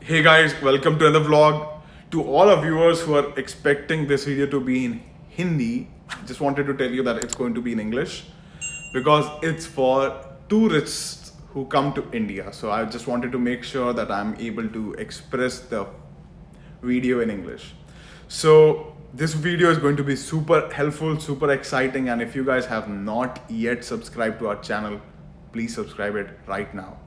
Hey guys, welcome to another vlog. To all our viewers who are expecting this video to be in Hindi, just wanted to tell you that it's going to be in English because it's for tourists who come to India. So I just wanted to make sure that I'm able to express the video in English. So this video is going to be super helpful, super exciting, and if you guys have not yet subscribed to our channel, please subscribe it right now.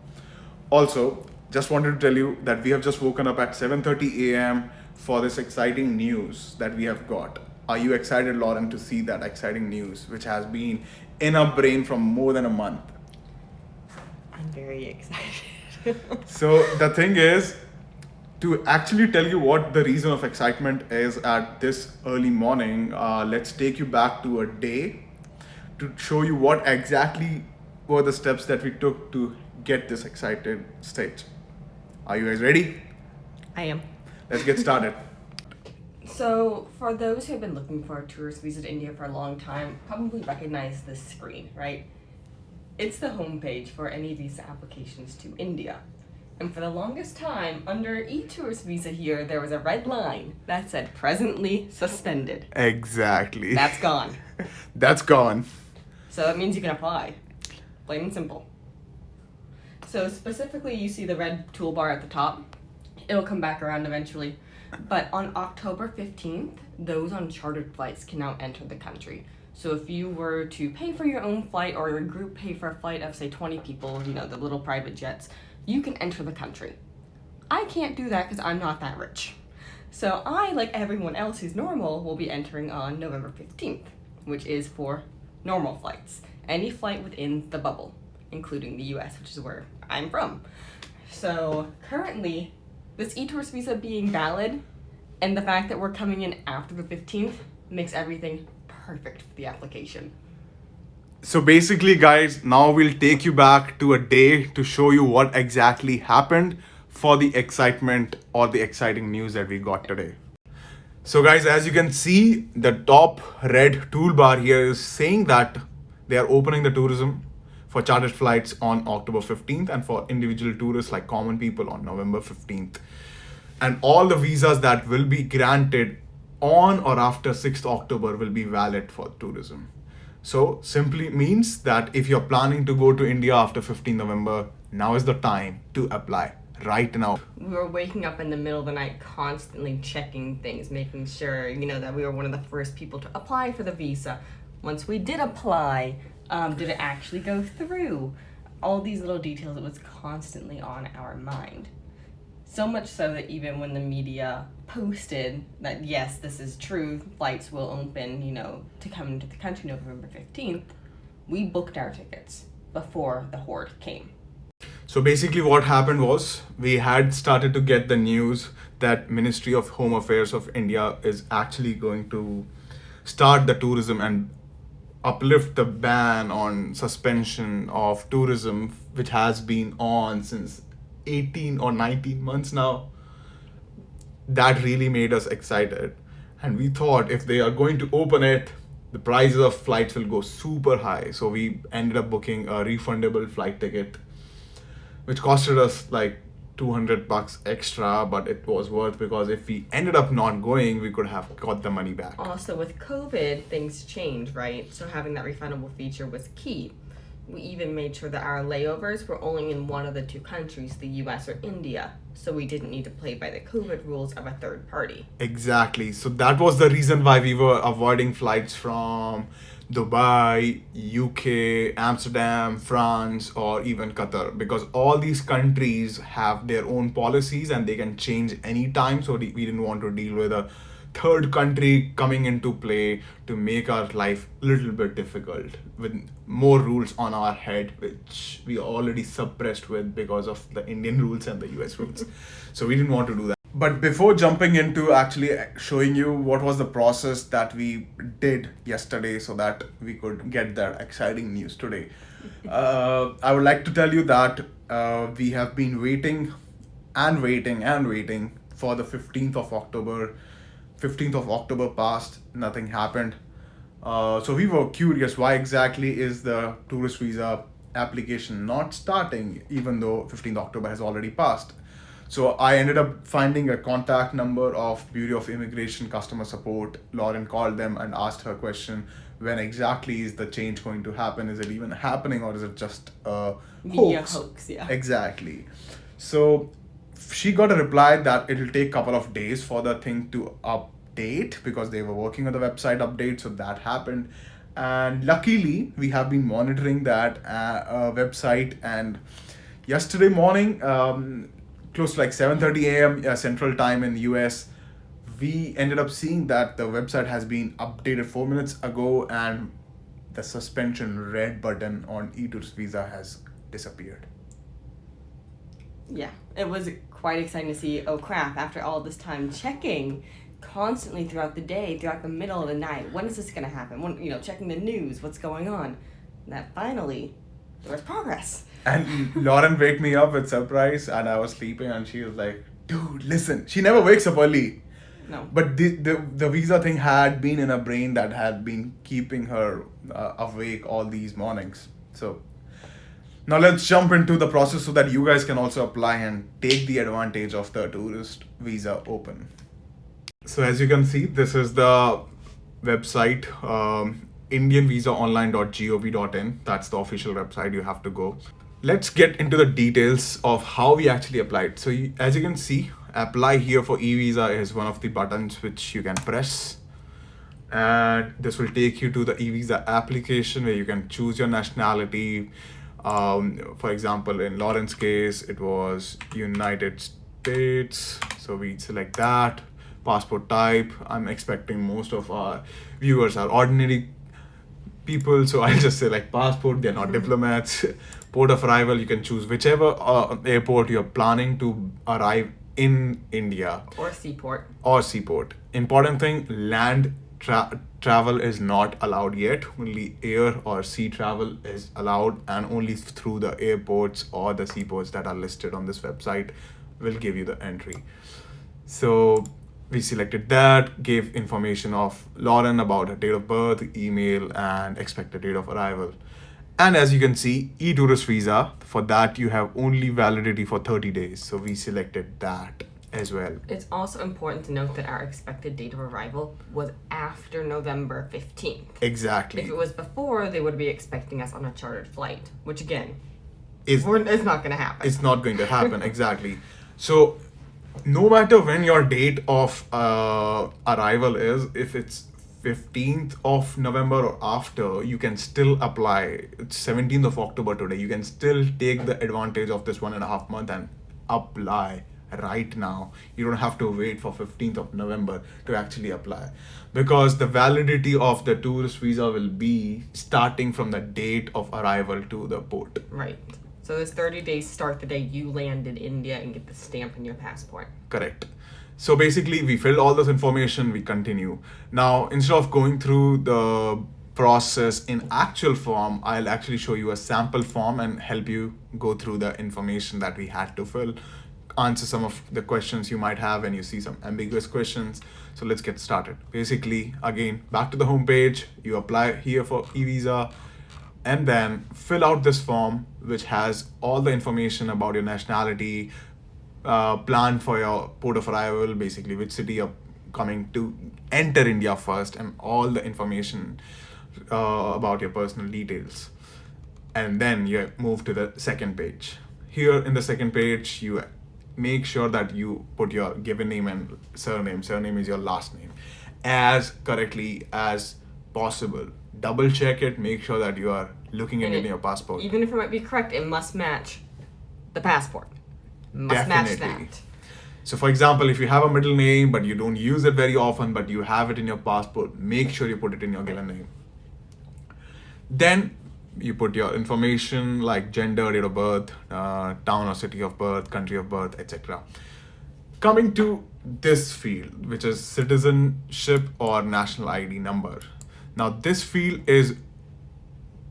Also, just wanted to tell you that we have just woken up at 7:30 a.m. for this exciting news that we have got. Are you excited, Lauren, to see that exciting news which has been in our brain from more than a month? I'm very excited. So the thing is, to actually tell you what the reason of excitement is at this early morning, let's take you back to a day to show you what exactly were the steps that we took to get this excited stage. Are you guys ready? I am. Let's get started. So, for those who have been looking for a tourist visa to India for a long time, probably recognize this screen, right? It's the homepage for any visa applications to India. And for the longest time, under e-tourist visa here, there was a red line that said presently suspended. Exactly. That's gone. That's gone. So that means you can apply. Plain and simple. So specifically, you see the red toolbar at the top. It'll come back around eventually. But on October 15th, those on chartered flights can now enter the country. So if you were to pay for your own flight or your group pay for a flight of, say, 20 people, the little private jets, you can enter the country. I can't do that because I'm not that rich. So I, like everyone else who's normal, will be entering on November 15th, which is for normal flights. Any flight within the bubble, including the US, which is where I'm from. So currently, this e-tourist visa being valid and the fact that we're coming in after the 15th makes everything perfect for the application. So basically, guys, now we'll take you back to a day to show you what exactly happened for the excitement or the exciting news that we got today. So guys, as you can see, the top red toolbar here is saying that they are opening the tourism for chartered flights on October 15th and for individual tourists like common people on November 15th. And all the visas that will be granted on or after 6th October will be valid for tourism. So simply means that if you're planning to go to India after 15 November, now is the time to apply right now. We were waking up in the middle of the night constantly checking things, making sure, that we were one of the first people to apply for the visa. Once we did apply, did it actually go through? All these little details, it was constantly on our mind. So much so that even when the media posted that, yes, this is true, flights will open, to come into the country November 15th, we booked our tickets before the horde came. So basically what happened was we had started to get the news that Ministry of Home Affairs of India is actually going to start the tourism and uplift the ban on suspension of tourism, which has been on since 18 or 19 months now. That really made us excited. And we thought if they are going to open it, the prices of flights will go super high. So we ended up booking a refundable flight ticket, which costed us like $200 extra, but it was worth because if we ended up not going, we could have got the money back. Also, with COVID, things change, right? So having that refundable feature was key. We even made sure that our layovers were only in one of the two countries, the US or India, so we didn't need to play by the COVID rules of a third party. Exactly. So that was the reason why we were avoiding flights from Dubai, UK, Amsterdam, France, or even Qatar, because all these countries have their own policies and they can change anytime. So we didn't want to deal with a third country coming into play to make our life a little bit difficult with more rules on our head, which we are already suppressed with because of the Indian rules and the US rules. So we didn't want to do that. But before jumping into actually showing you what was the process that we did yesterday so that we could get that exciting news today, I would like to tell you that we have been waiting and waiting and waiting for the 15th of October. 15th of October passed, nothing happened. So we were curious, why exactly is the tourist visa application not starting even though 15th October has already passed? So I ended up finding a contact number of Bureau of Immigration customer support. Lauren called them and asked her question: when exactly is the change going to happen? Is it even happening, or is it just a Media hoax? hoax, yeah. Exactly. So she got a reply that it'll take a couple of days for the thing to update, because they were working on the website update. So that happened, and luckily we have been monitoring that website. And yesterday morning, close to like 7:30 a.m. Central Time in the US, we ended up seeing that the website has been updated 4 minutes ago, and the suspension red button on e-tourist visa has disappeared. Yeah, it was quite exciting to see. Oh crap, after all this time checking constantly throughout the day, throughout the middle of the night, when is this going to happen? When, checking the news, what's going on? And that finally, there was progress. And Lauren waked me up with surprise, and I was sleeping, and she was like, dude, listen. She never wakes up early. No. But the visa thing had been in her brain that had been keeping her awake all these mornings. So now let's jump into the process so that you guys can also apply and take the advantage of the tourist visa open. So as you can see, this is the website, indianvisaonline.gov.in. That's the official website. You have to go. Let's get into the details of how we actually applied. So as you can see, apply here for e-visa is one of the buttons which you can press, and this will take you to the e-visa application where you can choose your nationality. For example, in Lauren's case, it was United States, so we select that. Passport type, I'm expecting most of our viewers are ordinary people, so I'll just say like passport, they're not diplomats. Port of arrival, you can choose whichever airport you're planning to arrive in India. Or seaport. Important thing, land travel is not allowed yet. Only air or sea travel is allowed, and only through the airports or the seaports that are listed on this website will give you the entry. So we selected that, gave information of Lauren about her date of birth, email, and expected date of arrival. And as you can see, e-tourist visa, for that you have only validity for 30 days. So we selected that as well. It's also important to note that our expected date of arrival was after November 15th. Exactly. If it was before, they would be expecting us on a chartered flight, which again, It's not going to happen. It's not going to happen, exactly. So no matter when your date of arrival is, if it's 15th of November or after, you can still apply. It's 17th of October today. You can still take the advantage of this 1.5 month and apply right now. You don't have to wait for 15th of November to actually apply, because the validity of the tourist visa will be starting from the date of arrival to the port. Right. So this 30 days start the day you land in India and get the stamp in your passport. Correct. So basically, we filled all this information, we continue. Now, instead of going through the process in actual form, I'll actually show you a sample form and help you go through the information that we had to fill, answer some of the questions you might have when you see some ambiguous questions. So let's get started. Basically, again, back to the home page, you apply here for e-visa, and then fill out this form, which has all the information about your nationality, plan for your port of arrival, basically which city you're coming to enter India first, and all the information about your personal details. And then you move to the second page. Here in the second page, you make sure that you put your given name and surname. Surname is your last name, as correctly as possible. Double check it, make sure that you are looking at it in your passport. Even if it might be correct, it must match the passport. Must match that. So for example, if you have a middle name but you don't use it very often, but you have it in your passport, make sure you put it in your given name. Then you put your information like gender, date of birth, town or city of birth, country of birth, etc. Coming to this field, which is citizenship or national ID number. Now this field is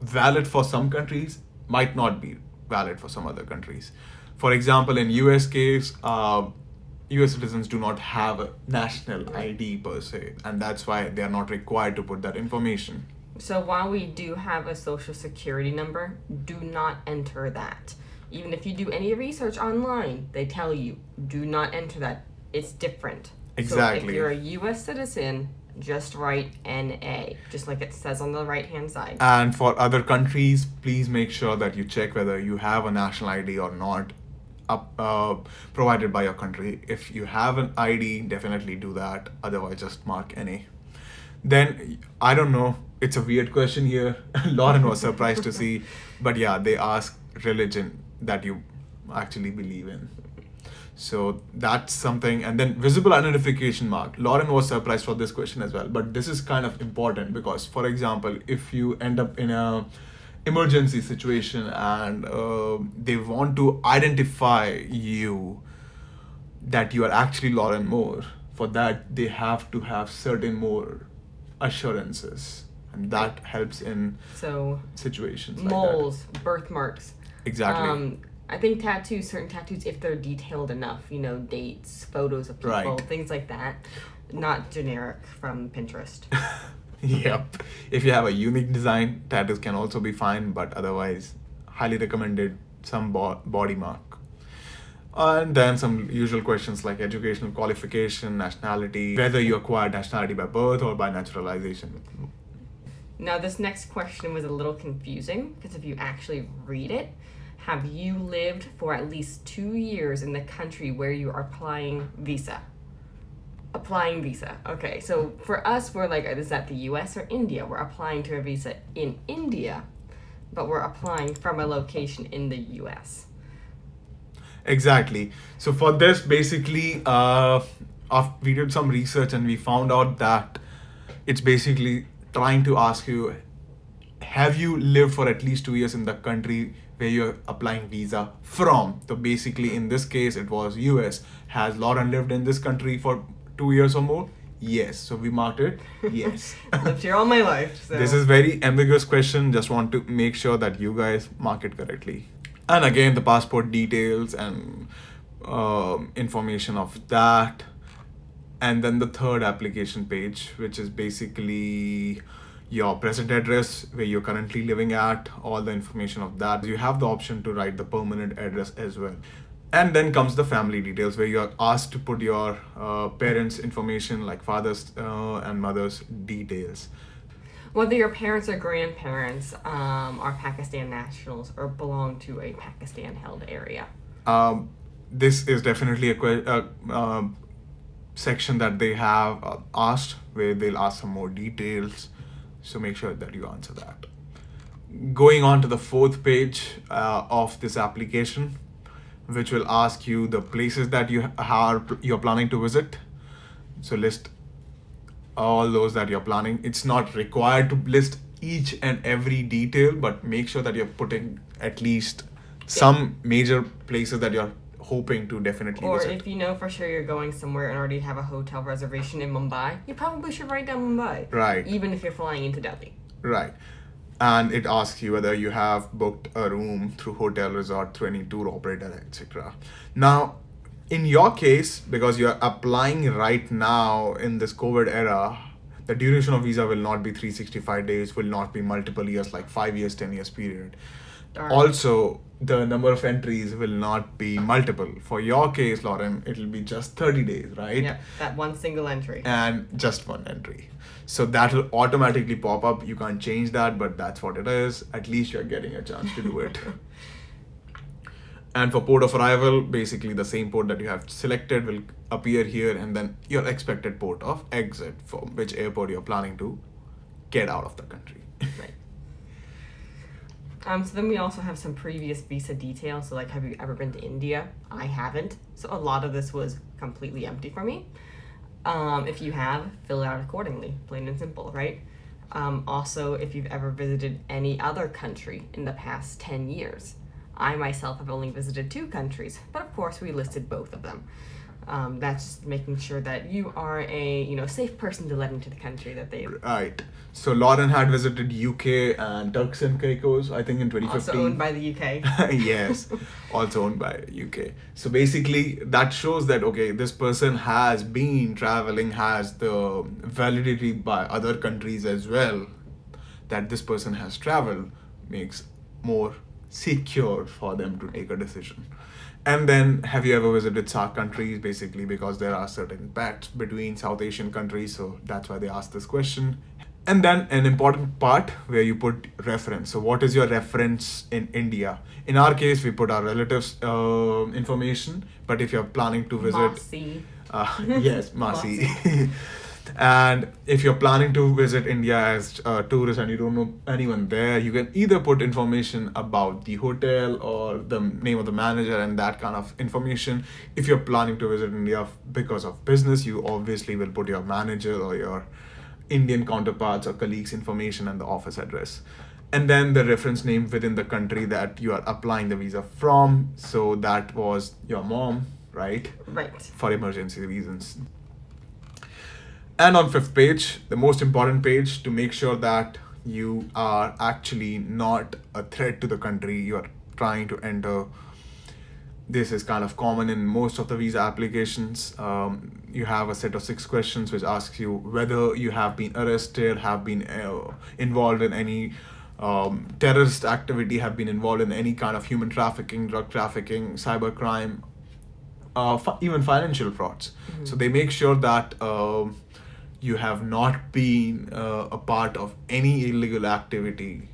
valid for some countries, might not be valid for some other countries. For example, in US case, US citizens do not have a national ID per se, and that's why they are not required to put that information. So while we do have a social security number, do not enter that. Even if you do any research online, they tell you, do not enter that. It's different. Exactly. So if you're a U.S. citizen, just write NA, just like it says on the right-hand side. And for other countries, please make sure that you check whether you have a national ID or not provided by your country. If you have an ID, definitely do that. Otherwise, just mark NA. Then, I don't know, it's a weird question here. Lauren was surprised to see. But yeah, they ask religion that you actually believe in. So that's something. And then visible identification mark. Lauren was surprised for this question as well. But this is kind of important because, for example, if you end up in a emergency situation and they want to identify you that you are actually Lauren Moore, for that they have to have certain more assurances. And that helps in situations like moles, birthmarks. Exactly. I think certain tattoos, if they're detailed enough, dates, photos of people, Right. things like that, not generic from Pinterest. Yep. If you have a unique design, tattoos can also be fine, but otherwise, highly recommended some body mark. And then some usual questions like educational qualification, nationality, whether you acquired nationality by birth or by naturalization. Now, this next question was a little confusing because if you actually read it, have you lived for at least 2 years in the country where you are applying visa? Applying visa. Okay, so for us, we're like, is that the US or India? We're applying to a visa in India, but we're applying from a location in the US. Exactly. So for this, basically, we did some research and we found out that it's basically trying to ask you, have you lived for at least 2 years in the country where you're applying visa from? So basically, in this case, it was US. Has Lauren lived in this country for 2 years or more? Yes. So we marked it. Yes. Lived here all my life. So. This is very ambiguous question. Just want to make sure that you guys mark it correctly. And again, the passport details and information of that. And then the third application page, which is basically your present address, where you're currently living at, all the information of that. You have the option to write the permanent address as well. And then comes the family details, where you are asked to put your parents' information, like father's and mother's details. Whether your parents or grandparents are Pakistan nationals or belong to a Pakistan-held area. This is definitely a section that they have asked, where they'll ask some more details. So make sure that you answer that. Going on to the fourth page of this application, which will ask you the places that you're planning to visit. So list all those that you're planning. It's not required to list each and every detail, but make sure that you're putting at least some major places that you're hoping to definitely visit. Or if you know for sure you're going somewhere and already have a hotel reservation in Mumbai, you probably should write down Mumbai. Right. Even if you're flying into Delhi. Right. And it asks you whether you have booked a room through hotel, resort, through any tour operator, etc. Now, in your case, because you're applying right now in this COVID era, the duration of visa will not be 365 days, will not be multiple years, like 5 years, 10 years period. Darn. Also, the number of entries will not be multiple. For your case, Lauren, it will be just 30 days, right? Yep, that one single entry. And just one entry. So that will automatically pop up. You can't change that, but that's what it is. At least you're getting a chance to do it. And for port of arrival, basically the same port that you have selected will appear here, and then your expected port of exit, from which airport you're planning to get out of the country. Right. So then we also have some previous visa details. So like, have you ever been to India? I haven't. So a lot of this was completely empty for me. If you have, fill it out accordingly, plain and simple, right? Also, if you've ever visited any other country in the past 10 years. I myself have only visited 2 countries, but of course we listed both of them. That's just making sure that you are a safe person to let into the country that they. Right. So Lauren had visited UK and Turks and Caicos, I think in 2015. Also owned by the UK. Yes, also owned by UK. So basically that shows that, okay, this person has been traveling, has the validity by other countries as well, that this person has traveled, makes more secure for them to take a decision. And then, have you ever visited SAARC countries? Basically, because there are certain pacts between South Asian countries, so that's why they asked this question. And then an important part where you put reference. So what is your reference in India? In our case, we put our relatives' information. But if you're planning to visit, Masi. yes, Masi. And if you're planning to visit India as a tourist and you don't know anyone there, you can either put information about the hotel or the name of the manager and that kind of information. If you're planning to visit India because of business, you obviously will put your manager or your Indian counterparts or colleagues' information and the office address. And then the reference name within the country that you are applying the visa from. So that was your mom, right? Right. For emergency reasons. And on 5th page, the most important page, to make sure that you are actually not a threat to the country you are trying to enter. This is kind of common in most of the visa applications. You have a set of 6 questions which asks you whether you have been arrested, have been involved in any terrorist activity, have been involved in any kind of human trafficking, drug trafficking, cybercrime, even financial frauds. So they make sure that you have not been a part of any illegal activity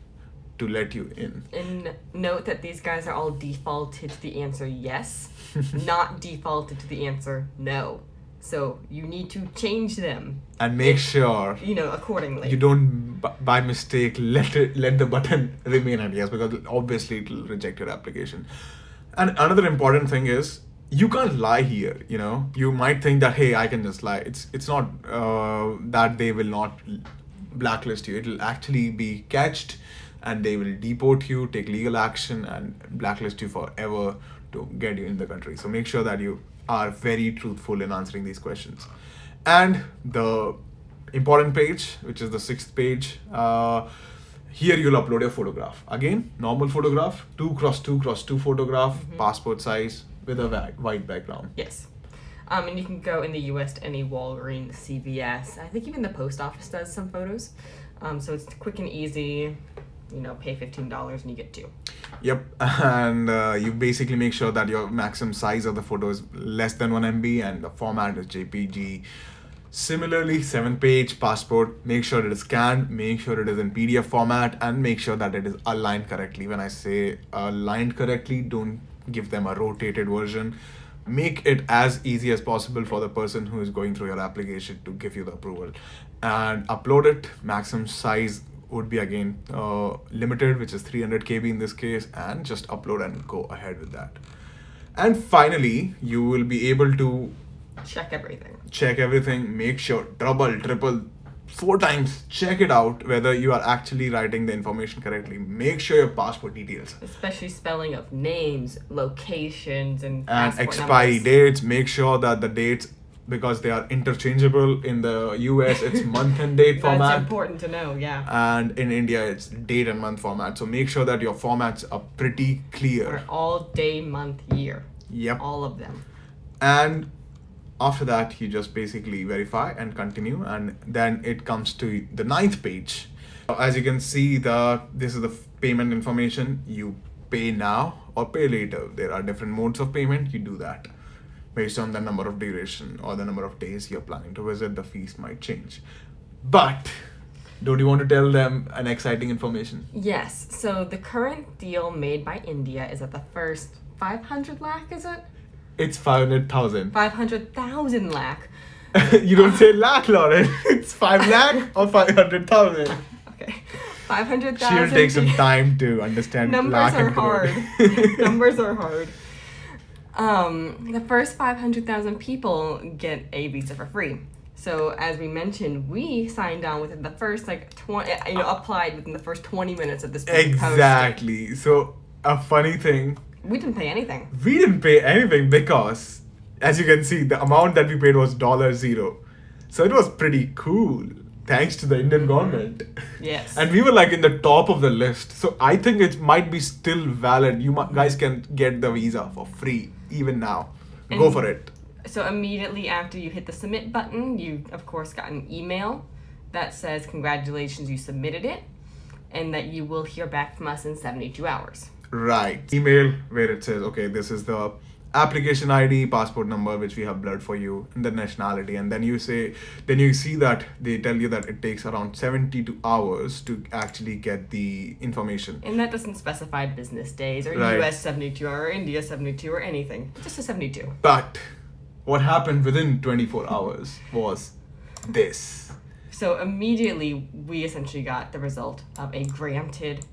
to let you in. And note that these guys are all defaulted to the answer yes, not defaulted to the answer no. So you need to change them. And make sure accordingly. you don't by mistake let the button remain at yes, because obviously it will reject your application. And another important thing is you can't lie here. You might think that, hey, I can just lie. It's not that they will not blacklist you. It will actually be catched and they will deport you, take legal action and blacklist you forever to get you in the country. So make sure that you are very truthful in answering these questions. And the important page, which is the 6th page, here you'll upload your photograph. Again, normal photograph, 2x2x2 photograph, passport size with a white background. Yes. And you can go in the US to any Walgreens, CVS. I think even the post office does some photos. So it's quick and easy. Pay $15 and you get 2. Yep. And you basically make sure that your maximum size of the photo is less than 1 MB and the format is JPG. Similarly, 7th page passport, make sure it is scanned, make sure it is in PDF format, and make sure that it is aligned correctly. When I say aligned correctly, don't give them a rotated version. Make it as easy as possible for the person who is going through your application to give you the approval. And upload it. Maximum size would be again limited, which is 300 KB in this case, and just upload and go ahead with that. And finally, you will be able to check everything, make sure, double, triple, 4 times, check it out whether you are actually writing the information correctly. Make sure your passport details, especially spelling of names, locations, and expiry dates. Make sure that the dates, because they are interchangeable. In the US, it's month and date format. That's important to know, yeah. And in India, it's date and month format. So make sure that your formats are pretty clear. Or all day, month, year. Yep. All of them. And after that, you just basically verify and continue. And then it comes to the 9th page. As you can see, this is the payment information. You pay now or pay later. There are different modes of payment. You do that. Based on the number of duration or the number of days you're planning to visit, the fees might change. But don't you want to tell them an exciting information? Yes. So the current deal made by India is that the first 500 lakh, is it? It's 500,000. 500,000 lakh. You don't say lakh, Lauren. It's 5 lakh or 500,000. Okay. 500,000. She'll take some time to understand. Numbers are hard. Numbers are hard. The first 500,000 people get a visa for free. So as we mentioned, we signed on within the first applied within the first 20 minutes of this being posted. Exactly. So a funny thing. We didn't pay anything. We didn't pay anything because, as you can see, the amount that we paid was $0. So it was pretty cool. Thanks to the Indian government. Yes. And we were like in the top of the list. So I think it might be still valid. You guys can get the visa for free even now. Go for it. So immediately after you hit the submit button, you of course got an email that says congratulations, you submitted it, and that you will hear back from us in 72 hours. Right. Email where it says, okay, this is the application ID, passport number, which we have blurred for you, and the nationality. And then you see that they tell you that it takes around 72 hours to actually get the information. And that doesn't specify business days or Right. US 72 or India 72 or anything. Just a 72. But what happened within 24 hours was this. So immediately we essentially got the result of a granted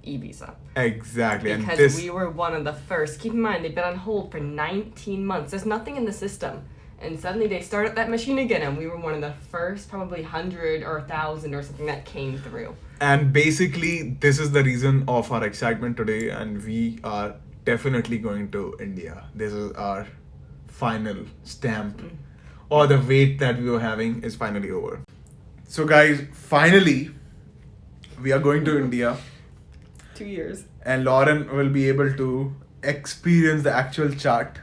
e-visa. Exactly. Because and this we were one of the first. Keep in mind, they've been on hold for 19 months. There's nothing in the system. And suddenly they start up that machine again, and we were one of the first, probably 100 or 1,000 or something that came through. And basically, this is the reason of our excitement today, and we are definitely going to India. This is our final stamp, or the wait that we were having is finally over. So, guys, finally, we are going to India, 2 years. and Lauren will be able to experience the actual chart,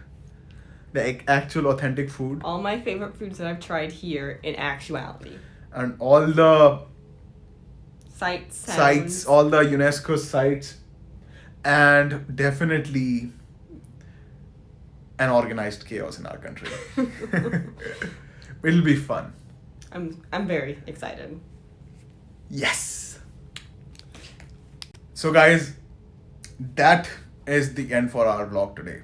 the actual authentic food, All my favorite foods that I've tried here in actuality. and all the Sights, sites, all the UNESCO sites, and definitely an organized chaos in our country. It'll be fun. I'm very excited. Yes. So guys, that is the end for our vlog today.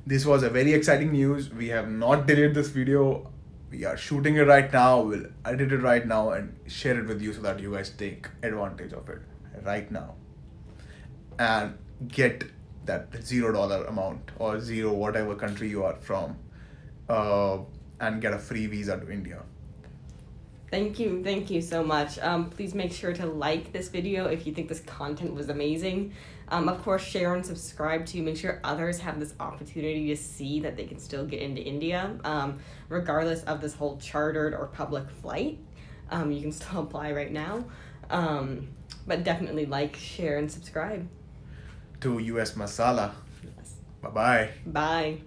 This was a very exciting news. We have not deleted this video. We are shooting it right now. We'll edit it right now and share it with you so that you guys take advantage of it right now and get that $0 amount or zero whatever country you are from, and get a free visa to India. Thank you so much. Please make sure to like this video if you think this content was amazing. Of course, share and subscribe to make sure others have this opportunity to see that they can still get into India, regardless of this whole chartered or public flight. You can still apply right now, but definitely like, share, and subscribe. To US Masala. Yes. Bye-bye. Bye.